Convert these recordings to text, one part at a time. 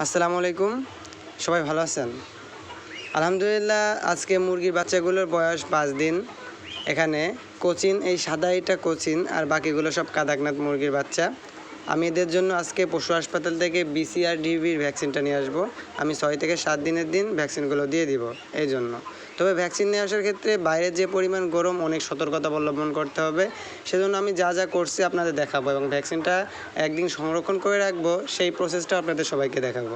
আসসালামু আলাইকুম, সবাই ভালো আছেন? আলহামদুলিল্লাহ। আজকে মুরগির বাচ্চাগুলোর বয়স 5 দিন। এখানে কোচিন, এই সাদা এটা কোচিন আর বাকিগুলো সব কাদাকনাথ মুরগির বাচ্চা। আমি এদের জন্য আজকে পশু হাসপাতাল থেকে BCR/DBর ভ্যাকসিনটা নিয়ে আসবো। আমি 6 থেকে 7 দিনের দিন ভ্যাকসিনগুলো দিয়ে দিব এই জন্য। তবে ভ্যাকসিন নিয়ে আসার ক্ষেত্রে বাইরের যে পরিমাণ গরম, অনেক সতর্কতা অবলম্বন করতে হবে। সেজন্য আমি যা যা করছি আপনাদের দেখাবো এবং ভ্যাকসিনটা একদিন সংরক্ষণ করে রাখবো, সেই প্রসেসটা আপনাদের সবাইকে দেখাবো।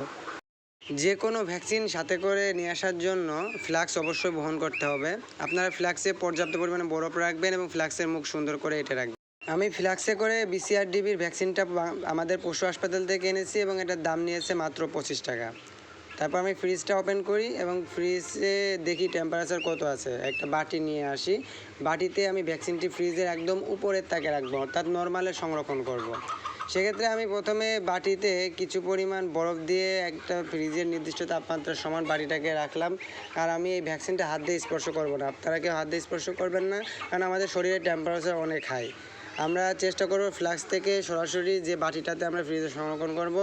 যে কোনো ভ্যাকসিন সাথে করে নিয়ে আসার জন্য ফ্লাক্স অবশ্যই বহন করতে হবে। আপনারা ফ্লাক্সে পর্যাপ্ত পরিমাণে বরফ রাখবেন এবং ফ্লাক্সের মুখ সুন্দর করে এঁটে রাখবেন। আমি ফ্লাক্সে করে BCR/DBর ভ্যাকসিনটা আমাদের পশু হাসপাতাল থেকে এনেছি এবং এটার দাম নিয়েছে মাত্র 25 টাকা। তারপর আমি ফ্রিজটা ওপেন করি এবং ফ্রিজে দেখি টেম্পারেচার কত আছে। একটা বাটি নিয়ে আসি, বাটিতে আমি ভ্যাকসিনটি ফ্রিজের একদম উপরের তাকে রাখবো, অর্থাৎ নর্মালে সংরক্ষণ করব। সেক্ষেত্রে আমি প্রথমে বাটিতে কিছু পরিমাণ বরফ দিয়ে একটা ফ্রিজের নির্দিষ্ট তাপমাত্রার সমান বাটিটাকে রাখলাম। আর আমি এই ভ্যাকসিনটা হাত দিয়ে স্পর্শ করবো না, আপনারা কেউ হাত দিয়ে স্পর্শ করবেন না, কারণ আমাদের শরীরের টেম্পারেচার অনেক হাই। আমরা চেষ্টা করব ফ্লাক্স থেকে সরাসরি যে বাটিটাতে আমরা ফ্রিজে সংরক্ষণ করব,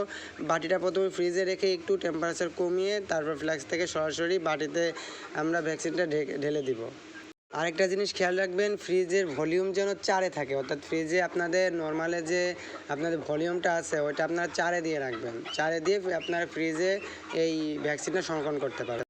বাটিটা প্রথমে ফ্রিজে রেখে একটু টেম্পারেচার কমিয়ে তারপর ফ্লাক্স থেকে সরাসরি বাটিতে আমরা ভ্যাকসিনটা ঢেলে দিব। আরেকটা জিনিস খেয়াল রাখবেন, ফ্রিজের ভলিউম যেন 4-এ থাকে, অর্থাৎ ফ্রিজে আপনাদের নর্মালে যে আপনাদের ভলিউমটা আছে ওইটা আপনারা 4-এ দিয়ে রাখবেন। 4-এ দিয়ে আপনারা ফ্রিজে এই ভ্যাকসিনটা সংরক্ষণ করতে পারেন।